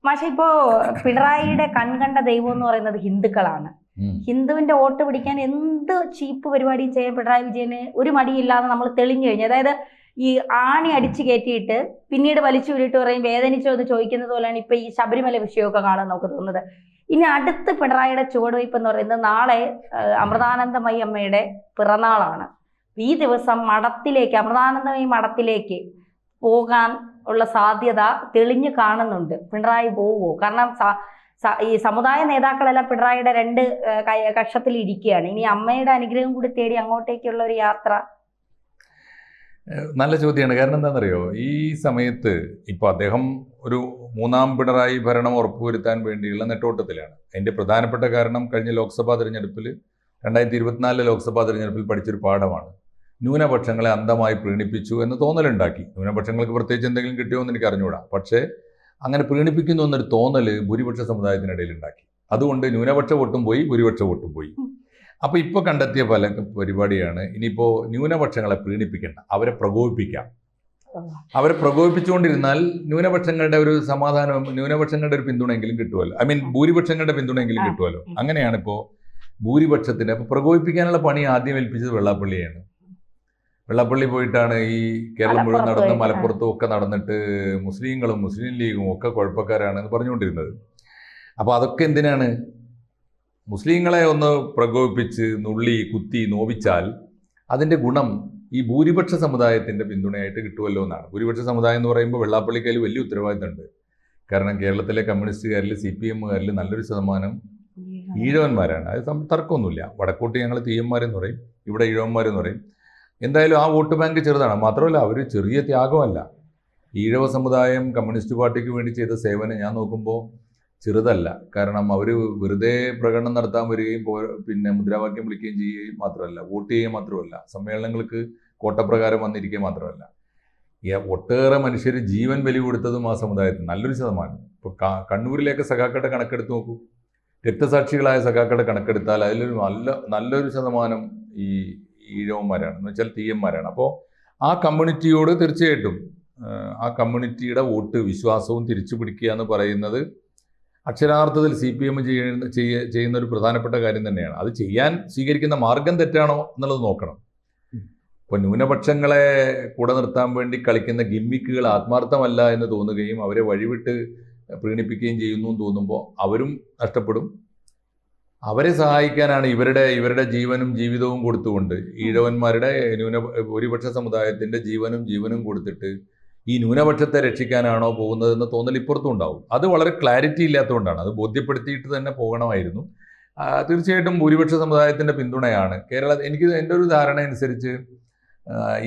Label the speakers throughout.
Speaker 1: പക്ഷെ ഇപ്പോ പിണറായിയുടെ കൺകണ്ട ദൈവം എന്ന് പറയുന്നത് ഹിന്ദുക്കളാണ്. ഹിന്ദുവിന്റെ വോട്ട് പിടിക്കാൻ എന്ത് ചീപ്പ് പരിപാടിയും ചെയ്യാൻ പിണറായി വിജയന് ഒരു മടിയില്ലാതെ നമ്മൾ തെളിഞ്ഞു കഴിഞ്ഞു. അതായത് ഈ ആണി അടിച്ചു കയറ്റിയിട്ട് പിന്നീട് വലിച്ചു വിട്ടിട്ട് പറയും വേദനിച്ചോ എന്ന് ചോദിക്കുന്നത് പോലെയാണ് ഇപ്പൊ ഈ ശബരിമല വിഷയമൊക്കെ കാണാൻ നമുക്ക് തോന്നുന്നത്. ഇനി അടുത്ത് പിണറായിയുടെ ചുവടുവയ്പ് എന്ന് പറയുന്നത് നാളെ അമൃതാനന്ദമയി അമ്മയുടെ പിറന്നാളാണ്. ഈ ദിവസം മഠത്തിലേക്ക്, അമൃതാനന്ദമയി മഠത്തിലേക്ക് പോകാൻ ഉള്ള സാധ്യത തെളിഞ്ഞു കാണുന്നുണ്ട്. പിണറായി പോവുമോ? കാരണം ഈ സമുദായ നേതാക്കളെല്ലാം പിണറായിയുടെ രണ്ട് കക്ഷത്തിൽ ഇരിക്കുകയാണ്. ഇനി അമ്മയുടെ അനുഗ്രഹം കൂടി തേടി അങ്ങോട്ടേക്കുള്ള ഒരു യാത്ര.
Speaker 2: നല്ല ചോദ്യമാണ്. കാരണം എന്താണെന്നറിയോ, ഈ സമയത്ത് ഇപ്പോൾ അദ്ദേഹം ഒരു മൂന്നാം പിണറായി ഭരണം ഉറപ്പുവരുത്താൻ വേണ്ടിയുള്ള നെട്ടോട്ടത്തിലാണ്. അതിൻ്റെ പ്രധാനപ്പെട്ട കാരണം കഴിഞ്ഞ ലോക്സഭാ തെരഞ്ഞെടുപ്പിൽ 2024 ലോക്സഭാ തെരഞ്ഞെടുപ്പിൽ പഠിച്ചൊരു പാഠമാണ്. ന്യൂനപക്ഷങ്ങളെ അന്ധമായി പ്രീണിപ്പിച്ചു എന്ന് തോന്നലുണ്ടാക്കി. ന്യൂനപക്ഷങ്ങൾക്ക് പ്രത്യേകിച്ച് എന്തെങ്കിലും കിട്ടിയോ എന്ന് എനിക്ക് അറിഞ്ഞുകൂടാ. പക്ഷേ അങ്ങനെ പ്രീണിപ്പിക്കുന്നു എന്നൊരു തോന്നൽ ഭൂരിപക്ഷ സമുദായത്തിനിടയിൽ ഉണ്ടാക്കി. അതുകൊണ്ട് ന്യൂനപക്ഷ വോട്ടും പോയി, ഭൂരിപക്ഷ വോട്ടും പോയി. അപ്പോൾ ഇപ്പോൾ കണ്ടെത്തിയ പല പരിപാടിയാണ്. ഇനിയിപ്പോൾ ന്യൂനപക്ഷങ്ങളെ പ്രീണിപ്പിക്കേണ്ട, അവരെ പ്രകോപിപ്പിക്കാം. അവരെ പ്രകോപിപ്പിച്ചുകൊണ്ടിരുന്നാൽ ന്യൂനപക്ഷങ്ങളുടെ ഒരു സമാധാനം, ന്യൂനപക്ഷങ്ങളുടെ ഒരു പിന്തുണയെങ്കിലും കിട്ടുമല്ലോ. ഭൂരിപക്ഷങ്ങളുടെ പിന്തുണയെങ്കിലും കിട്ടുമല്ലോ. അങ്ങനെയാണ് ഇപ്പോൾ ഭൂരിപക്ഷത്തിന് അപ്പോൾ പ്രകോപിപ്പിക്കാനുള്ള പണി ആദ്യം ഏൽപ്പിച്ചത് വെള്ളാപ്പള്ളിയാണ്. വെള്ളാപ്പള്ളി പോയിട്ടാണ് ഈ കേരളം മുഴുവൻ നടന്ന് മലപ്പുറത്തും ഒക്കെ നടന്നിട്ട് മുസ്ലിങ്ങളും മുസ്ലിം ലീഗും ഒക്കെ കുഴപ്പക്കാരാണെന്ന് പറഞ്ഞുകൊണ്ടിരുന്നത്. അപ്പോൾ അതൊക്കെ എന്തിനാണ്? മുസ്ലിങ്ങളെ ഒന്ന് പ്രകോപിപ്പിച്ച് നുള്ളി കുത്തി നോവിച്ചാൽ അതിൻ്റെ ഗുണം ഈ ഭൂരിപക്ഷ സമുദായത്തിൻ്റെ പിന്തുണയായിട്ട് കിട്ടുമല്ലോ എന്നാണ്. ഭൂരിപക്ഷ സമുദായം എന്ന് പറയുമ്പോൾ വെള്ളാപ്പള്ളിക്കതിൽ വലിയ ഉത്തരവാദിത്തമുണ്ട്. കാരണം കേരളത്തിലെ കമ്മ്യൂണിസ്റ്റുകാരിൽ CPMകാരിൽ നല്ലൊരു ശതമാനം ഈഴവന്മാരാണ്. അത് തർക്കമൊന്നുമില്ല. വടക്കോട്ട് ഞങ്ങൾ തീയന്മാരെന്ന് പറയും, ഇവിടെ ഈഴവന്മാരെന്ന് പറയും. എന്തായാലും ആ വോട്ട് ബാങ്ക് ചെറുതാണ്. മാത്രമല്ല അവർ ചെറിയ ത്യാഗമല്ല. ഈഴവ സമുദായം കമ്മ്യൂണിസ്റ്റ് പാർട്ടിക്ക് വേണ്ടി ചെയ്ത സേവനം ഞാൻ നോക്കുമ്പോൾ ചെറുതല്ല. കാരണം അവർ വെറുതെ പ്രകടനം നടത്താൻ വരികയും പിന്നെ മുദ്രാവാക്യം വിളിക്കുകയും ചെയ്യുകയും മാത്രമല്ല, വോട്ട് ചെയ്യുകയും മാത്രമല്ല, സമ്മേളനങ്ങൾക്ക് കോട്ടപ്രകാരം വന്നിരിക്കുക മാത്രമല്ല, ഒട്ടേറെ മനുഷ്യർ ജീവൻ ബലി കൊടുത്തതും ആ സമുദായത്തിൽ നല്ലൊരു ശതമാനം. ഇപ്പോൾ കണ്ണൂരിലേക്ക് സഖാക്കളുടെ കണക്കെടുത്ത് നോക്കൂ. രക്തസാക്ഷികളായ സഖാക്കളുടെ കണക്കെടുത്താൽ അതിലൊരു നല്ലൊരു ശതമാനം ഈ ഈഴവന്മാരാണ്, എന്ന് വെച്ചാൽ തീയന്മാരാണ്. അപ്പോൾ ആ കമ്മ്യൂണിറ്റിയോട് തീർച്ചയായിട്ടും ആ കമ്മ്യൂണിറ്റിയുടെ വോട്ട് വിശ്വാസവും തിരിച്ചു പിടിക്കുക എന്ന് പറയുന്നത് അക്ഷരാർത്ഥത്തിൽ CPM ചെയ്യുന്ന ഒരു പ്രധാനപ്പെട്ട കാര്യം തന്നെയാണ്. അത് ചെയ്യാൻ സ്വീകരിക്കുന്ന മാർഗം തെറ്റാണോ എന്നുള്ളത് നോക്കണം. ഇപ്പോൾ ന്യൂനപക്ഷങ്ങളെ കൂടെ നിർത്താൻ വേണ്ടി കളിക്കുന്ന ഗിമ്മിക്കുകൾ ആത്മാർത്ഥമല്ല എന്ന് തോന്നുകയും അവരെ വഴിവിട്ട് പ്രീണിപ്പിക്കുകയും ചെയ്യുന്നു എന്ന് തോന്നുമ്പോൾ അവരും നഷ്ടപ്പെടും. അവരെ സഹായിക്കാനാണ് ഇവരുടെ ജീവനും ജീവിതവും കൊടുത്തുകൊണ്ട് ഈഴവന്മാരുടെ ഭൂരിപക്ഷ സമുദായത്തിൻ്റെ ജീവനും കൊടുത്തിട്ട് ഈ ന്യൂനപക്ഷത്തെ രക്ഷിക്കാനാണോ പോകുന്നതെന്ന് തോന്നൽ ഇപ്പുറത്തും ഉണ്ടാവും. അത് വളരെ ക്ലാരിറ്റി ഇല്ലാത്തതുകൊണ്ടാണ്. അത് ബോധ്യപ്പെടുത്തിയിട്ട് തന്നെ പോകണമായിരുന്നു. തീർച്ചയായിട്ടും ഭൂരിപക്ഷ സമുദായത്തിൻ്റെ പിന്തുണയാണ് എൻ്റെ ഒരു ധാരണ അനുസരിച്ച്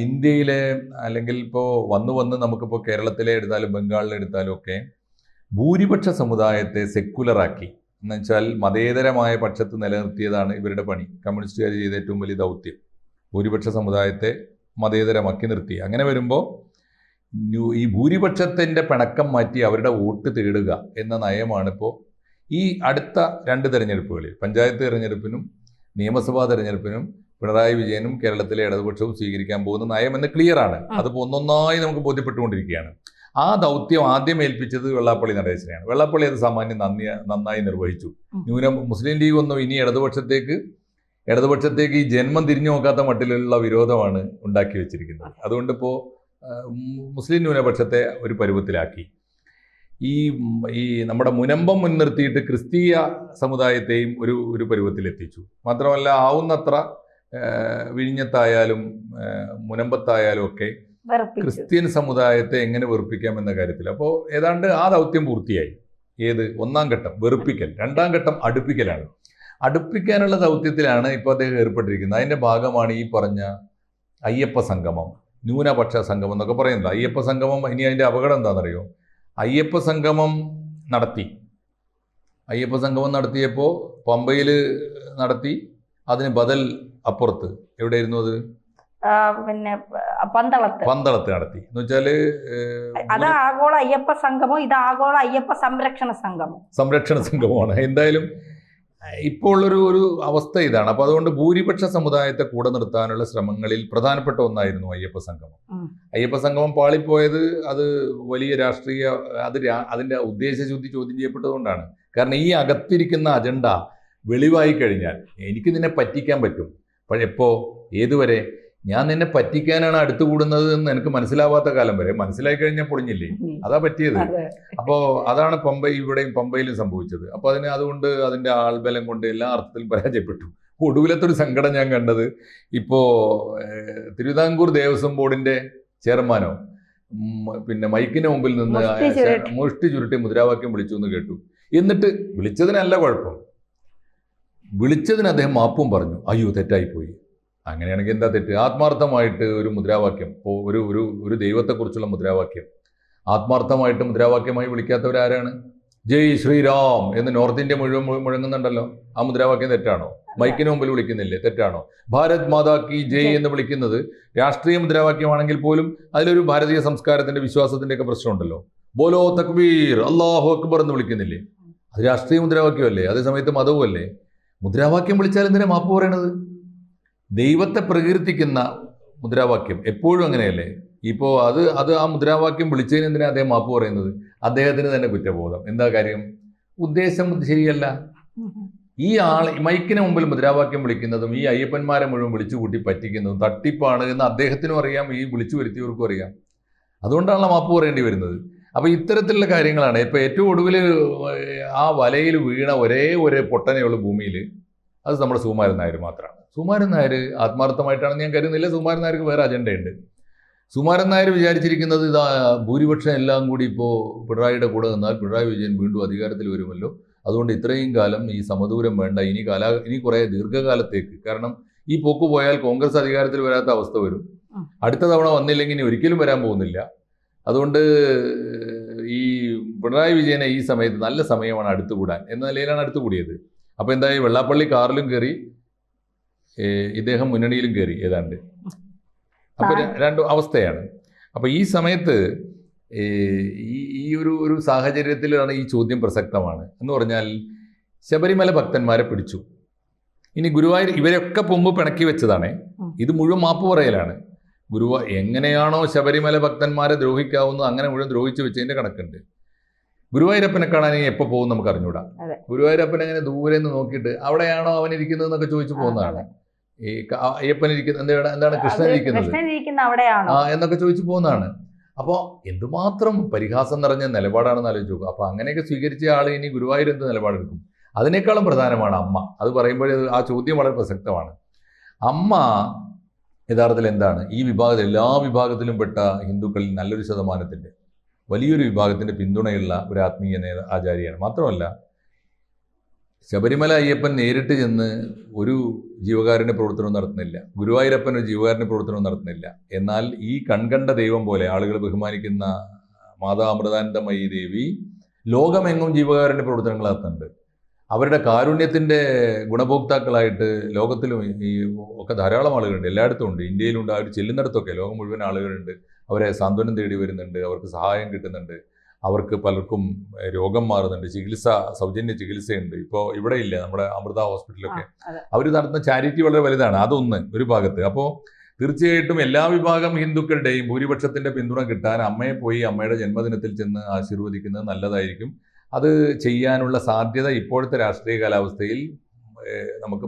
Speaker 2: ഇന്ത്യയിലെ, അല്ലെങ്കിൽ ഇപ്പോൾ വന്ന് നമുക്കിപ്പോൾ കേരളത്തിലെ എടുത്താലും ബംഗാളിലെ എടുത്താലും ഒക്കെ ഭൂരിപക്ഷ സമുദായത്തെ സെക്കുലറാക്കി, എന്നുവെച്ചാൽ മതേതരമായ പക്ഷത്ത് നിലനിർത്തിയതാണ് ഇവരുടെ പണി. കമ്മ്യൂണിസ്റ്റുകാർ ചെയ്ത ഏറ്റവും വലിയ ദൗത്യം ഭൂരിപക്ഷ സമുദായത്തെ മതേതരമാക്കി നിർത്തി. അങ്ങനെ വരുമ്പോൾ ഈ ഭൂരിപക്ഷത്തിൻ്റെ പിണക്കം മാറ്റി അവരുടെ വോട്ട് തേടുക എന്ന നയമാണിപ്പോൾ ഈ അടുത്ത 2 തെരഞ്ഞെടുപ്പുകളിൽ, പഞ്ചായത്ത് തെരഞ്ഞെടുപ്പിനും നിയമസഭാ തെരഞ്ഞെടുപ്പിനും പിണറായി വിജയനും കേരളത്തിലെ ഇടതുപക്ഷവും സ്വീകരിക്കാൻ പോകുന്ന നയമെന്ന് ക്ലിയറാണ്. അതിപ്പോൾ ഒന്നൊന്നായി നമുക്ക് ബോധ്യപ്പെട്ടുകൊണ്ടിരിക്കുകയാണ്. ആ ദൗത്യം ആദ്യം ഏൽപ്പിച്ചത് വെള്ളാപ്പള്ളി നടേശനെയാണ്. വെള്ളാപ്പള്ളി അത് സാമാന്യം നന്നായി നിർവഹിച്ചു. മുസ്ലിം ലീഗ് ഒന്നും ഇനി ഇടതുപക്ഷത്തേക്ക് ഈ ജന്മം തിരിഞ്ഞു നോക്കാത്ത മട്ടിലുള്ള വിരോധമാണ് ഉണ്ടാക്കി വെച്ചിരിക്കുന്നത്. അതുകൊണ്ടിപ്പോൾ മുസ്ലിം ന്യൂനപക്ഷത്തെ ഒരു പരുവത്തിലാക്കി. ഈ നമ്മുടെ മുനമ്പം മുൻനിർത്തിയിട്ട് ക്രിസ്തീയ സമുദായത്തെയും ഒരു പരുവത്തിലെത്തിച്ചു. മാത്രമല്ല ആവുന്നത്ര വിഴിഞ്ഞത്തായാലും മുനമ്പത്തായാലും ഒക്കെ ക്രിസ്ത്യൻ സമുദായത്തെ എങ്ങനെ വെറുപ്പിക്കാം എന്ന കാര്യത്തിൽ അപ്പോൾ ഏതാണ്ട് ആ ദൗത്യം പൂർത്തിയായി. ഒന്നാം ഘട്ടം വെറുപ്പിക്കൽ, 2ാം ഘട്ടം അടുപ്പിക്കലാണ്. അടുപ്പിക്കാനുള്ള ദൗത്യത്തിലാണ് ഇപ്പോൾ അദ്ദേഹം ഏർപ്പെട്ടിരിക്കുന്നത്. അതിൻ്റെ ഭാഗമാണ് ഈ പറഞ്ഞ അയ്യപ്പ സംഗമം, ന്യൂനപക്ഷ സംഗമം എന്നൊക്കെ പറയുന്നത്. അയ്യപ്പ സംഗമം ഇനി അതിൻ്റെ അപകടം എന്താണെന്നറിയോ? അയ്യപ്പ സംഗമം നടത്തിയപ്പോൾ പമ്പയിൽ നടത്തി, അതിന് ബദൽ അപ്പുറത്ത് എവിടെയായിരുന്നു? അത്
Speaker 1: പിന്നെ പന്തളത്ത്
Speaker 2: നടത്തി. എന്ന് വെച്ചാല്
Speaker 1: അത് ആഗോള അയ്യപ്പ സംഗമം, ഇത് ആഗോള അയ്യപ്പ സംരക്ഷണ സംഗമമാണ്.
Speaker 2: എന്തായാലും ഇപ്പോൾ ഒരു അവസ്ഥ ഇതാണ്. അപ്പോൾ അതുകൊണ്ട് ഭൂരിപക്ഷ സമുദായത്തെ കൂടെ നിർത്താനുള്ള ശ്രമങ്ങളിൽ പ്രധാനപ്പെട്ട ഒന്നായിരുന്നു അയ്യപ്പ സംഗമം. അയ്യപ്പ സംഗമം പാളിപ്പോയത് അത് വലിയ രാഷ്ട്രീയ അതിൻ്റെ ഉദ്ദേശശുദ്ധി ചോദ്യം ചെയ്യപ്പെട്ടതുകൊണ്ടാണ്. കാരണം ഈ അകത്തിരിക്കുന്ന അജണ്ട വെളിവായി കഴിഞ്ഞാൽ എനിക്ക് നിന്നെ പറ്റിക്കാൻ പറ്റും. എപ്പോ ഏതുവരെ? ഞാൻ നിന്നെ പറ്റിക്കാനാണ് അടുത്തു കൂടുന്നത് എന്ന് എനിക്ക് മനസ്സിലാവാത്ത കാലം വരെ. മനസ്സിലായി കഴിഞ്ഞാൽ പൊളിഞ്ഞില്ലേ? അതാ പറ്റിയത്. അപ്പോൾ അതാണ് ഇവിടെയും പമ്പയിലും സംഭവിച്ചത്. അപ്പോൾ അതുകൊണ്ട് അതിൻ്റെ ആൾബലം കൊണ്ട് എല്ലാ അർത്ഥത്തിലും പരാജയപ്പെട്ടു. ഒടുവിലത്തെ ഒരു സങ്കടം ഞാൻ കണ്ടത് ഇപ്പോൾ തിരുവിതാംകൂർ ദേവസ്വം ബോർഡിന്റെ ചെയർമാനോ പിന്നെ മൈക്കിന് മുമ്പിൽ നിന്ന് മുഷ്ടി ചുരുട്ടി മുദ്രാവാക്യം വിളിച്ചു എന്ന് കേട്ടു. എന്നിട്ട് വിളിച്ചതിനല്ല കുഴപ്പം, വിളിച്ചതിന് അദ്ദേഹം മാപ്പും പറഞ്ഞു. അയ്യോ തെറ്റായിപ്പോയി. അങ്ങനെയാണെങ്കിൽ എന്താ തെറ്റ്? ആത്മാർത്ഥമായിട്ട് ഒരു മുദ്രാവാക്യം, ഇപ്പോൾ ഒരു ദൈവത്തെക്കുറിച്ചുള്ള മുദ്രാവാക്യം ആത്മാർത്ഥമായിട്ട് മുദ്രാവാക്യമായി വിളിക്കാത്തവരാരാണ്? ജയ് ശ്രീറാം എന്ന് നോർത്ത് ഇന്ത്യ മുഴുവൻ മുഴങ്ങുന്നുണ്ടല്ലോ. ആ മുദ്രാവാക്യം തെറ്റാണോ? മൈക്കിന് മുമ്പിൽ വിളിക്കുന്നില്ലേ? തെറ്റാണോ? ഭാരത് മാതാ കി ജയ് എന്ന് വിളിക്കുന്നത് രാഷ്ട്രീയ മുദ്രാവാക്യമാണെങ്കിൽ പോലും അതിലൊരു ഭാരതീയ സംസ്കാരത്തിന്റെ വിശ്വാസത്തിന്റെ ഒക്കെ പ്രശ്നമുണ്ടല്ലോ. ബോലോ തക്ബീർ അല്ലാഹു അക്ബർ എന്ന് വിളിക്കുന്നില്ലേ? അത് രാഷ്ട്രീയ മുദ്രാവാക്യമല്ലേ? അതേസമയത്ത് മതവുമല്ലേ? മുദ്രാവാക്യം വിളിച്ചാൽ എന്തിനാ മാപ്പ് പറയണത്? ദൈവത്തെ പ്രകീർത്തിക്കുന്ന മുദ്രാവാക്യം എപ്പോഴും അങ്ങനെയല്ലേ? ഇപ്പോൾ അത് ആ മുദ്രാവാക്യം വിളിച്ചതിന് എന്തിനാണ് അദ്ദേഹം മാപ്പ് പറയുന്നത്? അദ്ദേഹത്തിന് തന്നെ കുറ്റബോധം. എന്താ കാര്യം? ഉദ്ദേശം ശരിയല്ല. ഈ മൈക്കിന് മുമ്പിൽ മുദ്രാവാക്യം വിളിക്കുന്നതും ഈ അയ്യപ്പന്മാരെ മുഴുവൻ വിളിച്ചു കൂട്ടി പറ്റിക്കുന്നതും തട്ടിപ്പാണ് എന്ന് അദ്ദേഹത്തിനും അറിയാം, ഈ വിളിച്ചു വരുത്തിയവർക്കും അറിയാം. അതുകൊണ്ടാണല്ലോ മാപ്പ് പറയേണ്ടി വരുന്നത്. അപ്പോൾ ഇത്തരത്തിലുള്ള കാര്യങ്ങളാണ്. ഇപ്പോൾ ഏറ്റവും ഒടുവിൽ ആ വലയിൽ വീണ ഒരേ പൊട്ടനെയുള്ള ഭൂമിയിൽ അത് നമ്മുടെ സുകുമാരൻ നായർ മാത്രമാണ്. സുകുമാരൻ നായർ ആത്മാർത്ഥമായിട്ടാണെന്ന് ഞാൻ കരുതുന്നില്ല. സുകുമാരൻ നായർക്ക് വേറെ അജണ്ടയുണ്ട്. സുകുമാരൻ നായർ വിചാരിച്ചിരിക്കുന്നത് ഇതാ ഭൂരിപക്ഷം എല്ലാം കൂടി ഇപ്പോൾ പിണറായിയുടെ കൂടെ നിന്നാൽ പിണറായി വിജയൻ വീണ്ടും അധികാരത്തിൽ വരുമല്ലോ, അതുകൊണ്ട് ഇത്രയും കാലം ഈ സമദൂരം വേണ്ട, ഇനി കുറേ ദീർഘകാലത്തേക്ക്, കാരണം ഈ പോക്ക് പോയാൽ കോൺഗ്രസ് അധികാരത്തിൽ വരാത്ത അവസ്ഥ വരും, അടുത്ത തവണ വന്നില്ലെങ്കിൽ ഇനി ഒരിക്കലും വരാൻ പോകുന്നില്ല, അതുകൊണ്ട് ഈ പിണറായി വിജയനെ ഈ സമയത്ത് നല്ല സമയമാണ് അടുത്തുകൂടാൻ എന്ന നിലയിലാണ് അടുത്തുകൂടിയത്. അപ്പോൾ എന്തായി? വെള്ളാപ്പള്ളി കാറിലും കയറി, ഇദ്ദേഹം മുന്നണിയിലും കയറി ഏതാണ്ട്. അപ്പോൾ രണ്ട് അവസ്ഥയാണ്. അപ്പോൾ ഈ സമയത്ത് ഈ ഒരു സാഹചര്യത്തിലാണ് ഈ ചോദ്യം പ്രസക്തമാണ്. എന്ന് പറഞ്ഞാൽ ശബരിമല ഭക്തന്മാരെ പിടിച്ചു. ഇനി ഗുരുവായൂർ ഇവരൊക്കെ മുമ്പ് പിണക്കി വെച്ചതാണ്. ഇത് മുഴുവൻ മാപ്പ് പറയലാണ്. എങ്ങനെയാണോ ശബരിമല ഭക്തന്മാരെ ദ്രോഹിക്കാവുന്നത് അങ്ങനെ മുഴുവൻ ദ്രോഹിച്ചു വെച്ചതിൻ്റെ കണക്കുണ്ട്. ഗുരുവായൂരപ്പനെ കാണാൻ എപ്പോൾ പോകും നമുക്ക് അറിഞ്ഞൂടാ. ഗുരുവായൂരപ്പൻ അങ്ങനെ ദൂരെ നിന്ന് നോക്കിയിട്ട് അവിടെയാണോ അവൻ ഇരിക്കുന്നത് എന്നൊക്കെ ചോദിച്ചു പോകുന്നതാണ്. ഈ അയ്യപ്പൻ ഇരിക്കുന്നത് എന്താണ്, കൃഷ്ണൻ ഇരിക്കുന്നത് എന്നൊക്കെ ചോദിച്ചു പോകുന്നതാണ്. അപ്പോൾ എന്തുമാത്രം പരിഹാസം നിറഞ്ഞ നിലപാടാണെന്ന് ആലോചിച്ച് നോക്കുക. അപ്പോൾ അങ്ങനെയൊക്കെ സ്വീകരിച്ച ആൾ ഇനി ഗുരുവായൂർ എന്ത് നിലപാടെടുക്കും? അതിനേക്കാളും പ്രധാനമാണ് അമ്മ. അത് പറയുമ്പോൾ ആ ചോദ്യം വളരെ പ്രസക്തമാണ്. അമ്മ യഥാർത്ഥത്തിൽ എന്താണ്? ഈ വിഭാഗത്തിൽ എല്ലാ വിഭാഗത്തിലും പെട്ട ഹിന്ദുക്കളിൽ നല്ലൊരു ശതമാനത്തിൻ്റെ വലിയൊരു വിഭാഗത്തിൻ്റെ പിന്തുണയുള്ള ഒരു ആത്മീയ ആചാര്യയാണ്. മാത്രമല്ല ശബരിമല അയ്യപ്പൻ നേരിട്ട് ചെന്ന് ഒരു ജീവകാരുണ്യ പ്രവർത്തനവും നടത്തുന്നില്ല, ഗുരുവായൂരപ്പൻ ഒരു ജീവകാരുണ്യ പ്രവർത്തനവും നടത്തുന്നില്ല. എന്നാൽ ഈ കൺകണ്ട ദൈവം പോലെ ആളുകൾ ബഹുമാനിക്കുന്ന മാതാ അമൃതാനന്ദമയി ദേവി ലോകമെങ്ങും ജീവകാരുണ്യ പ്രവർത്തനങ്ങൾ നടത്തുന്നുണ്ട്. അവരുടെ കാരുണ്യത്തിൻ്റെ ഗുണഭോക്താക്കളായിട്ട് ലോകത്തിലും ഈ ഒക്കെ ധാരാളം ആളുകളുണ്ട്, എല്ലായിടത്തും ഉണ്ട്. ഇന്ത്യയിലുണ്ട്. അവർ ചെല്ലുന്നിടത്തൊക്കെ ലോകം മുഴുവൻ ആളുകളുണ്ട്. അവരെ സാന്ത്വനം തേടി വരുന്നുണ്ട്, അവർക്ക് സഹായം കിട്ടുന്നുണ്ട്, അവർക്ക് പലർക്കും രോഗം മാറുന്നുണ്ട്, സൗജന്യ ചികിത്സയുണ്ട്. ഇപ്പോൾ ഇവിടെ ഇല്ല, നമ്മുടെ അമൃത ഹോസ്പിറ്റലൊക്കെ അവർ നടത്തുന്ന ചാരിറ്റി വളരെ വലുതാണ്. അതൊന്ന് ഒരു ഭാഗത്ത്. അപ്പോൾ തീർച്ചയായിട്ടും എല്ലാ വിഭാഗം ഹിന്ദുക്കളുടെയും ഭൂരിപക്ഷത്തിൻ്റെ പിന്തുണ കിട്ടാൻ അമ്മയെ പോയി അമ്മയുടെ ജന്മദിനത്തിൽ ചെന്ന് ആശീർവദിക്കുന്നത് നല്ലതായിരിക്കും. അത് ചെയ്യാനുള്ള സാധ്യത ഇപ്പോഴത്തെ രാഷ്ട്രീയ കാലാവസ്ഥയിൽ നമുക്ക്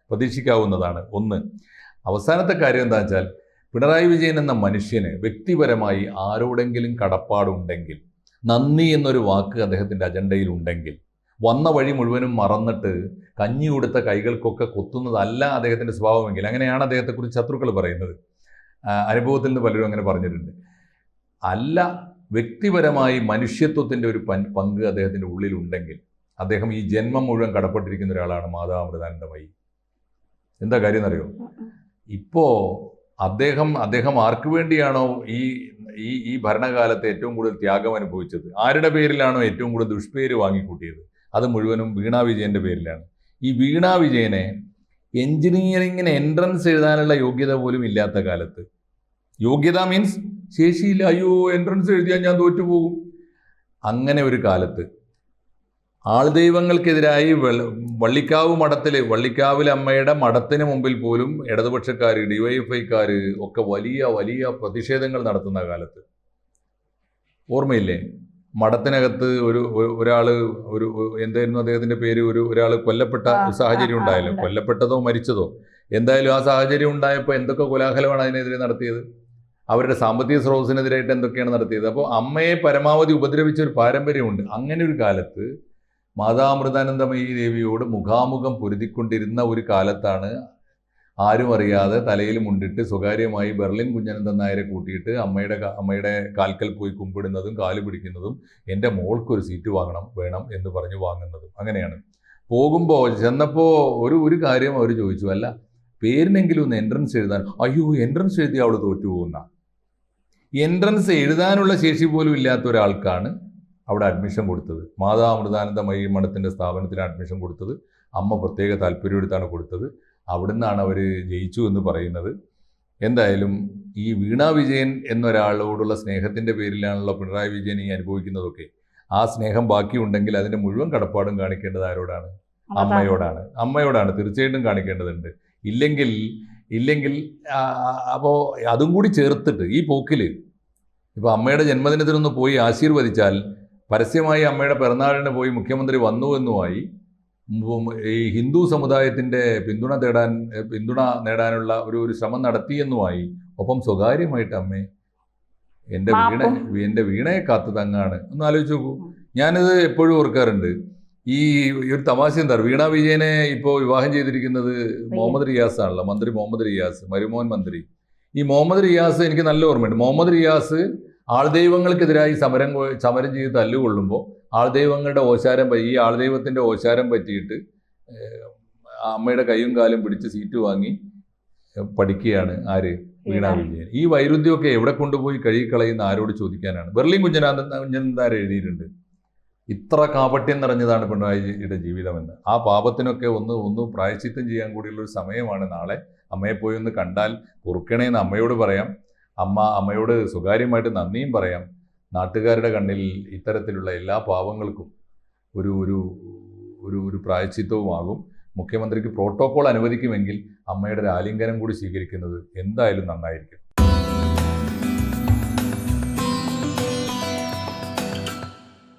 Speaker 2: പ്രതീക്ഷിക്കാവുന്നതാണ്. ഒന്ന്. അവസാനത്തെ കാര്യം എന്താ വെച്ചാൽ, പിണറായി വിജയൻ എന്ന മനുഷ്യന് വ്യക്തിപരമായി ആരോടെങ്കിലും കടപ്പാടുണ്ടെങ്കിൽ, നന്ദി എന്നൊരു വാക്ക് അദ്ദേഹത്തിൻ്റെ അജണ്ടയിൽ ഉണ്ടെങ്കിൽ, വന്ന വഴി മുഴുവനും മറന്നിട്ട് കഞ്ഞി കൊടുത്ത കൈകൾക്കൊക്കെ കൊത്തുന്നതല്ല അദ്ദേഹത്തിൻ്റെ സ്വഭാവമെങ്കിൽ, അങ്ങനെയാണ് അദ്ദേഹത്തെക്കുറിച്ച് ശത്രുക്കൾ പറയുന്നത്. അനുഭവത്തിൽ നിന്ന് പലരും അങ്ങനെ പറഞ്ഞിട്ടുണ്ട്. അല്ല, വ്യക്തിപരമായി മനുഷ്യത്വത്തിൻ്റെ ഒരു പങ്ക് അദ്ദേഹത്തിൻ്റെ ഉള്ളിലുണ്ടെങ്കിൽ, അദ്ദേഹം ഈ ജന്മം മുഴുവൻ കടപ്പെട്ടിരിക്കുന്ന ഒരാളാണ് മാതാ അമൃതാനന്ദമയി. എന്താ കാര്യം എന്നറിയോ? ഇപ്പോൾ അദ്ദേഹം ആർക്ക് വേണ്ടിയാണോ ഈ ഭരണകാലത്ത് ഏറ്റവും കൂടുതൽ ത്യാഗം അനുഭവിച്ചത്, ആരുടെ പേരിലാണോ ഏറ്റവും കൂടുതൽ ദുഷ്പേര് വാങ്ങിക്കൂട്ടിയത്, അത് മുഴുവനും വീണാ വിജയൻ്റെ പേരിലാണ്. ഈ വീണാ വിജയനെ എൻജിനീയറിങ്ങിന് എൻട്രൻസ് എഴുതാനുള്ള യോഗ്യത പോലും ഇല്ലാത്ത കാലത്ത്, യോഗ്യത മീൻസ് ശേഷിയില്ല, അയ്യോ എൻട്രൻസ് എഴുതിയാൽ ഞാൻ തോറ്റുപോകും, അങ്ങനെ ഒരു കാലത്ത് ആൾദൈവങ്ങൾക്കെതിരായി വള്ളിക്കാവിലെ അമ്മയുടെ മഠത്തിന് മുമ്പിൽ പോലും ഇടതുപക്ഷക്കാർ, ഡിവൈഎഫ്ഐക്കാർ ഒക്കെ വലിയ വലിയ പ്രതിഷേധങ്ങൾ നടത്തുന്ന കാലത്ത് ഓർമ്മയില്ലേ? മഠത്തിനകത്ത് ഒരാൾ എന്തായിരുന്നു അദ്ദേഹത്തിന്റെ പേര്, ഒരാൾ കൊല്ലപ്പെട്ട സാഹചര്യം ഉണ്ടായല്ലോ. കൊല്ലപ്പെട്ടതോ മരിച്ചതോ എന്തായാലും ആ സാഹചര്യം ഉണ്ടായപ്പോൾ എന്തൊക്കെ കോലാഹലമാണ് അതിനെതിരെ നടത്തിയത്. അവരുടെ സാമ്പത്തിക സ്രോതസ്സിനെതിരായിട്ട് എന്തൊക്കെയാണ് നടത്തിയത്. അപ്പോൾ അമ്മയെ പരമാവധി ഉപദ്രവിച്ച ഒരു പാരമ്പര്യമുണ്ട്. അങ്ങനെ ഒരു കാലത്ത് മാതാമൃതാനന്ദമയി ദേവിയോട് മുഖാമുഖം പൊരുതിക്കൊണ്ടിരുന്ന ഒരു കാലത്താണ് ആരും അറിയാതെ തലയിൽ മുണ്ടിട്ട് സ്വകാര്യമായി ബെർലിൻ കുഞ്ഞനന്തൻ നായരെ കൂട്ടിയിട്ട് അമ്മയുടെ കാൽക്കൽ പോയി കുമ്പിടുന്നതും കാല് പിടിക്കുന്നതും എൻ്റെ മോൾക്കൊരു സീറ്റ് വേണം എന്ന് പറഞ്ഞ് വാങ്ങുന്നതും. അങ്ങനെയാണ് പോകുമ്പോൾ ചെന്നപ്പോൾ ഒരു കാര്യം അവർ ചോദിച്ചു, അല്ല പേരിനെങ്കിലും ഒന്ന് എൻട്രൻസ് എഴുതാൻ. അയ്യോ, എൻട്രൻസ് എഴുതി അവൾ തോറ്റുപോകുന്ന. എൻട്രൻസ് എഴുതാനുള്ള ശേഷി പോലും ഇല്ലാത്ത ഒരാൾക്കാണ് അവിടെ അഡ്മിഷൻ കൊടുത്തത്. മാതാമൃതാനന്ദമയി മഠത്തിൻ്റെ സ്ഥാപനത്തിന് അഡ്മിഷൻ കൊടുത്തത് അമ്മ പ്രത്യേക താല്പര്യമെടുത്താണ് കൊടുത്തത്. അവിടുന്നാണ് അവർ ജയിച്ചു എന്ന് പറയുന്നത്. എന്തായാലും ഈ വീണ വിജയൻ എന്നൊരാളോടുള്ള സ്നേഹത്തിൻ്റെ പേരിലാണല്ലോ പിണറായി വിജയൻ ഈ അനുഭവിക്കുന്നതൊക്കെ. ആ സ്നേഹം ബാക്കിയുണ്ടെങ്കിൽ അതിൻ്റെ മുഴുവൻ കടപ്പാടും കാണിക്കേണ്ടത് ആരോടാണ്? അമ്മയോടാണ് തീർച്ചയായിട്ടും കാണിക്കേണ്ടതുണ്ട്. ഇല്ലെങ്കിൽ അപ്പോൾ അതും കൂടി ചേർത്തിട്ട് ഈ പോക്കിൽ ഇപ്പോൾ അമ്മയുടെ ജന്മദിനത്തിനൊന്ന് പോയി ആശീർവദിച്ചാൽ പരസ്യമായി അമ്മയുടെ പിറന്നാളിന് പോയി മുഖ്യമന്ത്രി വന്നു എന്നുമായി ഈ ഹിന്ദു സമുദായത്തിൻ്റെ പിന്തുണ നേടാനുള്ള ഒരു ശ്രമം നടത്തിയെന്നുമായി ഒപ്പം സ്വകാര്യമായിട്ട് അമ്മേ എൻ്റെ വീണയെ കാത്തു തങ്ങാണ്. ഒന്ന് ആലോചിച്ച് നോക്കൂ. ഞാനിത് എപ്പോഴും ഓർക്കാറുണ്ട്. ഈ ഒരു തമാശ എന്താ, വീണ വിജയനെ ഇപ്പോൾ വിവാഹം ചെയ്തിരിക്കുന്നത് മുഹമ്മദ് റിയാസ് ആണല്ലോ, മന്ത്രി മുഹമ്മദ് റിയാസ്, മരുമോൻ മന്ത്രി. ഈ മുഹമ്മദ് റിയാസ് എനിക്ക് നല്ല ഓർമ്മയുണ്ട്. മുഹമ്മദ് റിയാസ് ആൾദൈവങ്ങൾക്കെതിരായി സമരം ചെയ്ത് തല്ലുകൊള്ളുമ്പോൾ ആൾദൈവങ്ങളുടെ ഈ ആൾദൈവത്തിൻ്റെ ഓശാരം പറ്റിയിട്ട് അമ്മയുടെ കൈയും കാലും പിടിച്ച് സീറ്റ് വാങ്ങി പഠിക്കുകയാണ് ആര്? വീണ വിജയൻ. ഈ വൈരുദ്ധ്യമൊക്കെ എവിടെ കൊണ്ടുപോയി കഴുകിക്കളയുന്ന ആരോട് ചോദിക്കാനാണ്? ബെർലിൻ കുഞ്ഞനന്താൻ എഴുതിയിട്ടുണ്ട്, ഇത്ര കാപട്യം നിറഞ്ഞതാണ് പിണറായിയുടെ ജീവിതമെന്ന്. ആ പാപത്തിനൊക്കെ ഒന്ന് പ്രായശ്ചിത്തം ചെയ്യാൻ കൂടിയുള്ളൊരു സമയമാണ് നാളെ. അമ്മയെ പോയി ഒന്ന് കണ്ടാൽ പൊറുക്കണേന്ന് അമ്മയോട് പറയാം. അമ്മയോട് സ്വകാര്യമായിട്ട് നന്ദിയും പറയാം. നാട്ടുകാരുടെ കണ്ണിൽ ഇത്തരത്തിലുള്ള എല്ലാ പാവങ്ങൾക്കും ഒരു പ്രായശ്ചിത്തവുമാകും. മുഖ്യമന്ത്രിക്ക് പ്രോട്ടോകോൾ അനുവദിക്കുമെങ്കിൽ അമ്മയുടെ ഒരു ആലിംഗനം കൂടി സ്വീകരിക്കുന്നത് എന്തായാലും നന്നായിരിക്കും.